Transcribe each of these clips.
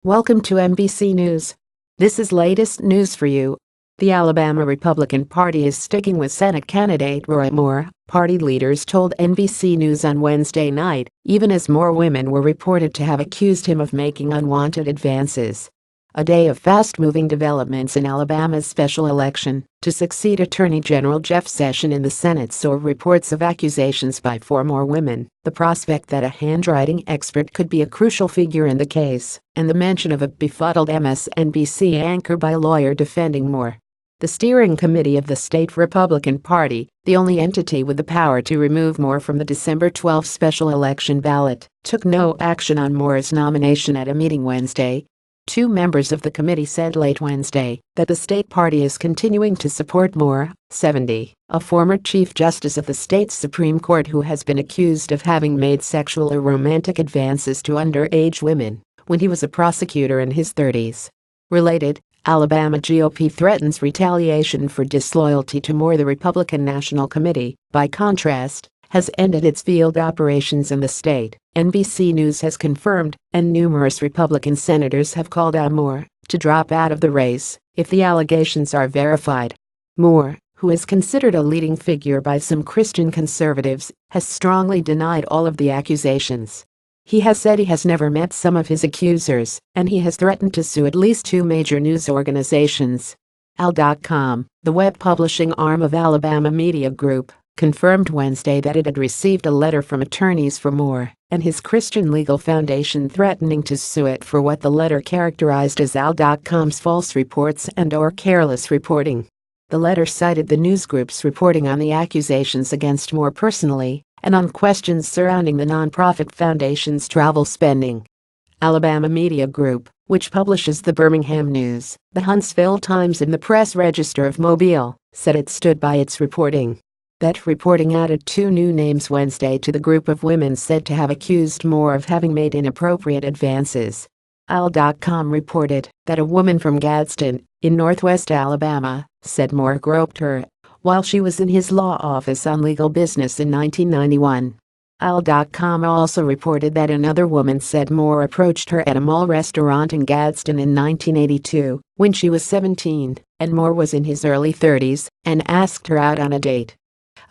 Welcome to NBC News. This is latest news for you. The Alabama Republican Party is sticking with Senate candidate Roy Moore, party leaders told NBC News on Wednesday night, even as more women were reported to have accused him of making unwanted advances. A day of fast-moving developments in Alabama's special election to succeed Attorney General Jeff Sessions in the Senate saw reports of accusations by four more women, the prospect that a handwriting expert could be a crucial figure in the case, and the mention of a befuddled MSNBC anchor by a lawyer defending Moore. The steering committee of the state Republican Party, the only entity with the power to remove Moore from the December 12 special election ballot, took no action on Moore's nomination at a meeting Wednesday. Two members of the committee said late Wednesday that the state party is continuing to support Moore, 70, a former Chief Justice of the state's Supreme Court who has been accused of having made sexual or romantic advances to underage women when he was a prosecutor in his 30s. Related, Alabama GOP threatens retaliation for disloyalty to Moore. The Republican National Committee, by contrast, has ended its field operations in the state, NBC News has confirmed, and numerous Republican senators have called on Moore to drop out of the race if the allegations are verified. Moore, who is considered a leading figure by some Christian conservatives, has strongly denied all of the accusations. He has said he has never met some of his accusers, and he has threatened to sue at least two major news organizations. Al.com, the web publishing arm of Alabama Media Group, confirmed Wednesday that it had received a letter from attorneys for Moore and his Christian legal foundation threatening to sue it for what the letter characterized as Al.com's false reports and/or careless reporting. The letter cited the news group's reporting on the accusations against Moore personally and on questions surrounding the nonprofit foundation's travel spending. Alabama Media Group, which publishes the Birmingham News, the Huntsville Times and the Press Register of Mobile, said it stood by its reporting. That reporting added two new names Wednesday to the group of women said to have accused Moore of having made inappropriate advances. Al.com reported that a woman from Gadsden, in northwest Alabama, said Moore groped her while she was in his law office on legal business in 1991. Al.com also reported that another woman said Moore approached her at a mall restaurant in Gadsden in 1982 when she was 17 and Moore was in his early 30s and asked her out on a date.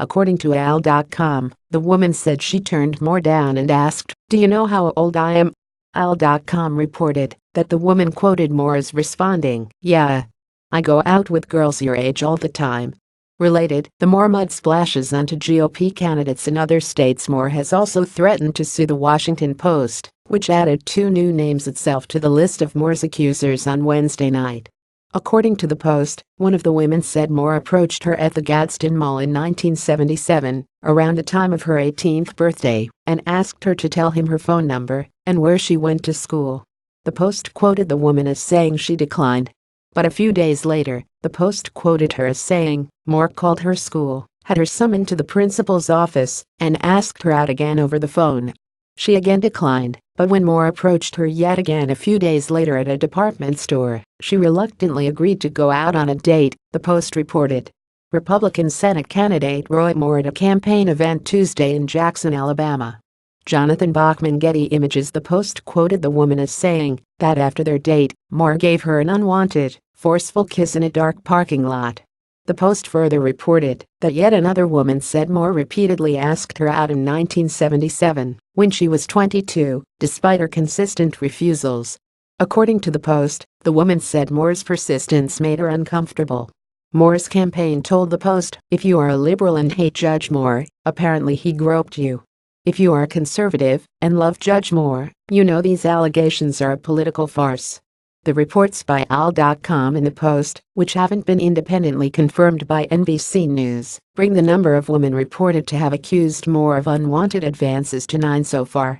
According to Al.com, the woman said she turned Moore down and asked, "Do you know how old I am?" Al.com reported that the woman quoted Moore as responding, "Yeah. I go out with girls your age all the time." Related, the Moore mud splashes onto GOP candidates in other states. Moore has also threatened to sue the Washington Post, which added two new names itself to the list of Moore's accusers on Wednesday night. According to the Post, one of the women said Moore approached her at the Gadsden Mall in 1977, around the time of her 18th birthday, and asked her to tell him her phone number and where she went to school. The Post quoted the woman as saying she declined. But a few days later, the Post quoted her as saying Moore called her school, had her summoned to the principal's office, and asked her out again over the phone. She again declined, but when Moore approached her yet again a few days later at a department store, she reluctantly agreed to go out on a date, the Post reported. Republican Senate candidate Roy Moore at a campaign event Tuesday in Jackson, Alabama. Jonathan Bachman Getty Images. The Post quoted the woman as saying that after their date, Moore gave her an unwanted, forceful kiss in a dark parking lot. The Post further reported that yet another woman said Moore repeatedly asked her out in 1977, when she was 22, despite her consistent refusals. According to the Post, the woman said Moore's persistence made her uncomfortable. Moore's campaign told the Post, "If you are a liberal and hate Judge Moore, apparently he groped you. If you are a conservative and love Judge Moore, you know these allegations are a political farce." The reports by Al.com and the Post, which haven't been independently confirmed by NBC News, bring the number of women reported to have accused Moore of unwanted advances to 9 so far.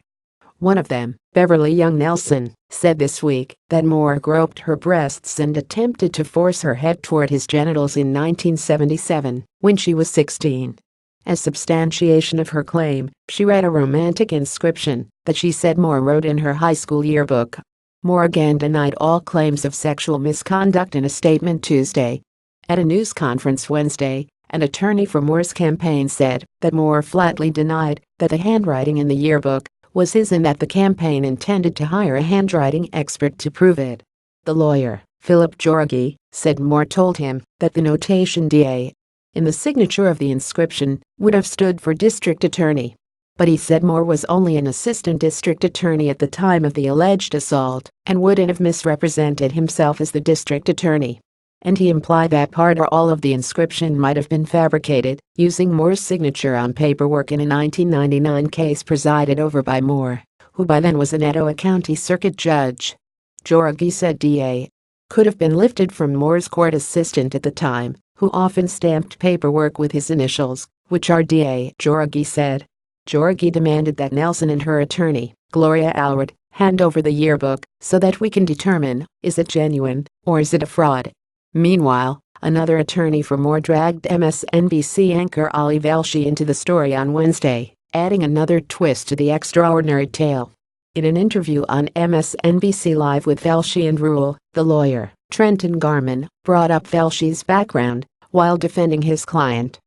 One of them, Beverly Young Nelson, said this week that Moore groped her breasts and attempted to force her head toward his genitals in 1977, when she was 16. As substantiation of her claim, she read a romantic inscription that she said Moore wrote in her high school yearbook. Moore again denied all claims of sexual misconduct in a statement Tuesday. At a news conference Wednesday, an attorney for Moore's campaign said that Moore flatly denied that the handwriting in the yearbook was his and that the campaign intended to hire a handwriting expert to prove it. The lawyer, Philip Jorgi, said Moore told him that the notation DA in the signature of the inscription would have stood for district attorney. But he said Moore was only an assistant district attorney at the time of the alleged assault and wouldn't have misrepresented himself as the district attorney. And he implied that part or all of the inscription might have been fabricated using Moore's signature on paperwork in a 1999 case presided over by Moore, who by then was an Etowah County Circuit Judge. Jorgi said DA could have been lifted from Moore's court assistant at the time, who often stamped paperwork with his initials, which are DA, Jorgi said. Jorgi demanded that Nelson and her attorney, Gloria Allred, hand over the yearbook so that we can determine, is it genuine or is it a fraud? Meanwhile, another attorney for Moore dragged MSNBC anchor Ali Velshi into the story on Wednesday, adding another twist to the extraordinary tale. In an interview on MSNBC Live with Velshi and Rule, the lawyer, Trenton Garman, brought up Velshi's background while defending his client.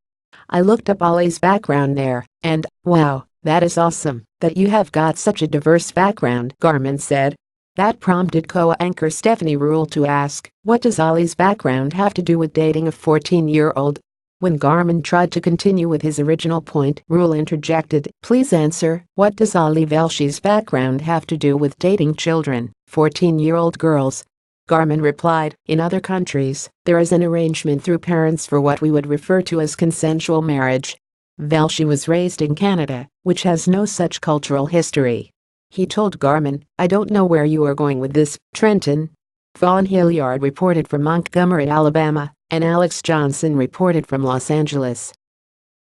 "I looked up Ali's background there, and, wow, that is awesome that you have got such a diverse background," Garman said. That prompted co-anchor Stephanie Rule to ask, what does Ali's background have to do with dating a 14-year-old? When Garman tried to continue with his original point, Rule interjected, "Please answer, what does Ali Velshi's background have to do with dating children, 14-year-old girls?" Garman replied, "In other countries, there is an arrangement through parents for what we would refer to as consensual marriage. Velshi was raised in Canada, which has no such cultural history." He told Garman, "I don't know where you are going with this, Trenton." Vaughn Hilliard reported from Montgomery, Alabama, and Alex Johnson reported from Los Angeles.